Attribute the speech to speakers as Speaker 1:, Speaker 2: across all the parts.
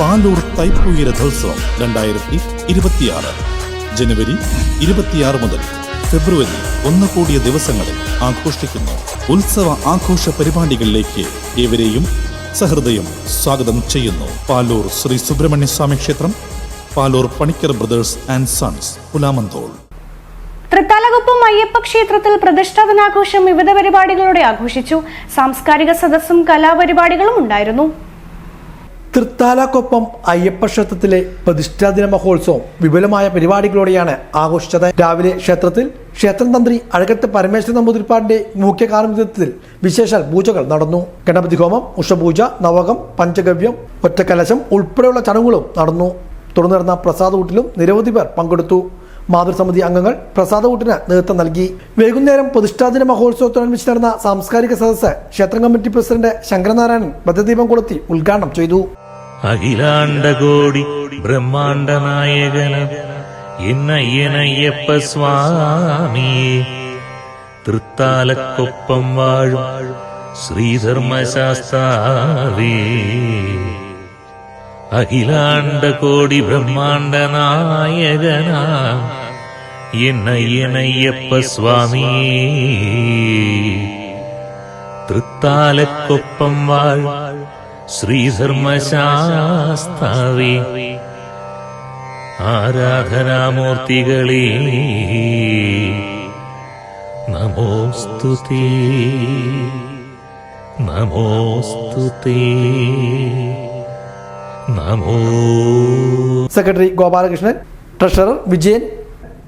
Speaker 1: പാലൂർ തൈപ്പൂയ രഥോത്സവം 2026 ജനുവരി 26 മുതൽ ഫെബ്രുവരി 1 കൂടിയ ദിവസങ്ങളിൽ ആഘോഷിക്കുന്നു. ഉത്സവ ആഘോഷ പരിപാടികളിലേക്ക് ഏവരെയും സഹൃദയം സ്വാഗതം ചെയ്യുന്നു. പാലൂർ ശ്രീ സുബ്രഹ്മണ്യ സ്വാമി ക്ഷേത്രം, Paloor Panicker brothers and sons, Pulamanthole.
Speaker 2: Thrithalakuppam Ayyappa ക്ഷേത്രത്തിൽ പ്രതിഷ്ഠാ ദിനാഘോഷം വിവിധ പരിപാടികളോടെ ആഘോഷിച്ചു. സാംസ്കാരിക സദസ്സും കലാപരിപാടികളും ഉണ്ടായിരുന്നു.
Speaker 3: തൃത്താലക്കൊപ്പം അയ്യപ്പ ക്ഷേത്രത്തിലെ പ്രതിഷ്ഠാദിന മഹോത്സവം വിപുലമായ പരിപാടികളോടെയാണ് ആഘോഷിച്ചത്. രാവിലെ ക്ഷേത്രത്തിൽ ക്ഷേത്രം തന്ത്രി അഴകത്ത് പരമേശ്വരൻ നമ്പൂതിരിപ്പാടിന്റെ മുഖ്യ കാർമ്മികത്വത്തിൽ വിശേഷാൽ പൂജകൾ നടന്നു. ഗണപതി ഹോമം, ഉഷപൂജ, നവകം, പഞ്ചഗവ്യം, ഒറ്റക്കലശം ഉൾപ്പെടെയുള്ള ചടങ്ങുകളും നടന്നു. തുടർന്ന് നടന്ന പ്രസാദകൂട്ടിലും നിരവധി പേർ പങ്കെടുത്തു. മാതൃസമിതി അംഗങ്ങൾ പ്രസാദകൂട്ടിന് നേതൃത്വം നൽകി. വൈകുന്നേരം പ്രതിഷ്ഠാദിന മഹോത്സവത്തോടനുബന്ധിച്ച് നടന്ന സാംസ്കാരിക സദസ്സ് ക്ഷേത്രം കമ്മിറ്റി പ്രസിഡന്റ് ശങ്കരനാരായണൻ ബദ്ധദീപം കൊളുത്തി ഉദ്ഘാടനം ചെയ്തു.
Speaker 4: അഖിലാണ്ടകോടി ബ്രഹ്മാണ്ട നായകന എന്നയ്യനയ്യപ്പ സ്വാമിയെ തൃത്താലക്കൊപ്പം വാഴും ശ്രീധർമ്മശാസ്താവേ, അഖിലാണ്ടകോടി ബ്രഹ്മാണ്ട നായകന എന്നയ്യനയ്യപ്പ സ്വാമിയെ തൃത്താലക്കൊപ്പം വാഴും ശ്രീധർമ്മശാസ്താവേ, ആരാധനാമൂർത്തികളെ നമോസ്തുതേ നമോസ്തുതേ നമോ.
Speaker 3: സെക്രട്ടറി ഗോപാലകൃഷ്ണൻ, ട്രഷറർ വിജയൻ,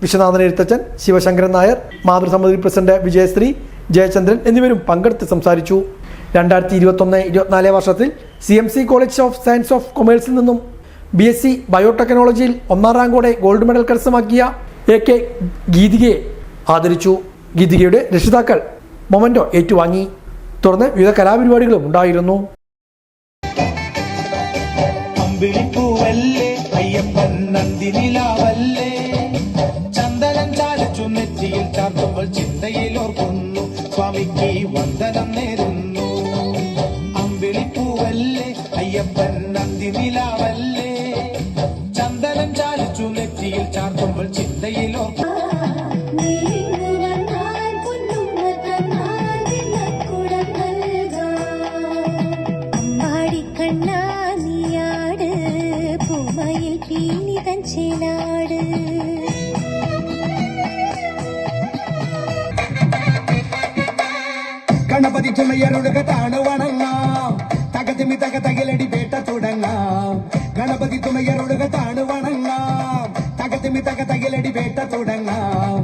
Speaker 3: വിശ്വനാഥൻ എഴുത്തച്ഛൻ, ശിവശങ്കരൻ നായർ, മാതൃസമിതി പ്രസിഡന്റ് വിജയശ്രീ, ജയചന്ദ്രൻ എന്നിവരും പങ്കെടുത്ത് സംസാരിച്ചു. 2021-24 വർഷത്തിൽ CMC college of science of കൊമേഴ്സിൽ നിന്നും BSc ബയോടെക്നോളജിയിൽ 1ാം റാങ്കോടെ ഗോൾഡ് മെഡൽ കരസ്ഥമാക്കിയ AK ഗീതികയെ ആദരിച്ചു. ഗീതികയുടെ രക്ഷിതാക്കൾ മൊമെന്റോ ഏറ്റുവാങ്ങി. തുടർന്ന് വിവിധ കലാപരിപാടികളും ഉണ്ടായിരുന്നു.
Speaker 5: അയ്യപ്പൻ നന്ദിനിലാവല്ലേ, ചന്ദനം ചാലിച്ചു നെറ്റിയിൽ ചാർത്തുമ്പോൾ ചിന്തയിൽ ഓർക്കുന്നു, സ്വാമിക്ക് വന്ദനം നേരുന്നു. അമ്പിളിപ്പൂവല്ലേ അയ്യപ്പൻ നന്ദിനിലാവല്ലേ, ചന്ദനം ചാലിച്ചു നെറ്റിയിൽ ചാർത്തുമ്പോൾ ചിന്തയിൽ ഓർക്കുന്നു. ഗണപതി ചുമയറുടുക താണു വണങ്ങാം, തകതിമി തകതകിലടി വേട്ട തുടങ്ങാം. ഗണപതി ചുമയറുടുക താണു വണങ്ങാം, തകതിമി തകതകിലടി വേട്ട തുടങ്ങാം.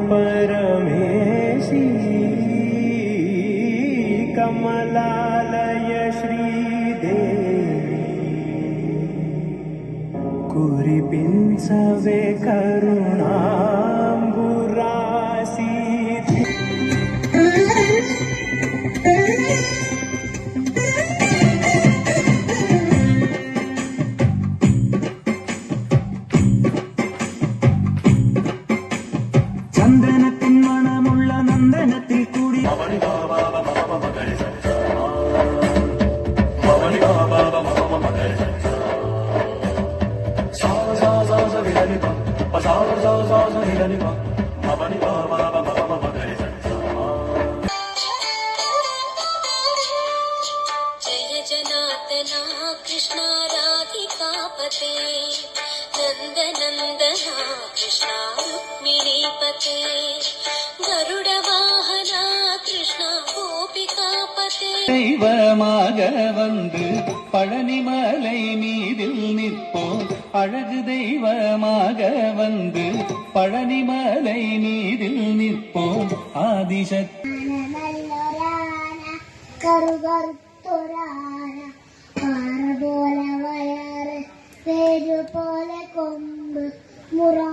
Speaker 6: പരമേശി കമലാലയ ശ്രീദേവി കുരിപ്പിൻസവേ കരുണാംബുരാസി. ചന്ദനത്തിൻ മണമുള്ള നന്ദനത്തിൽ കൂടി
Speaker 7: जय जनार्दना कृष्ण राधिकापते, नन्दनन्दना कृष्ण रुक्मिणीपते, गरुडवाहना कृष्ण गोपिकापते.
Speaker 5: தெய்வமாக வந்து பழனிமலை மீதில் நிற்போம், அழகு தெய்வமாக வந்து பழனிமலை மீதில் நிற்போம். ஆதிசக்தி
Speaker 8: കറുകറുത്തൊരാന, പാറ പോലെ വയറ്, പേരു പോലെ കൊമ്പ്, മുറ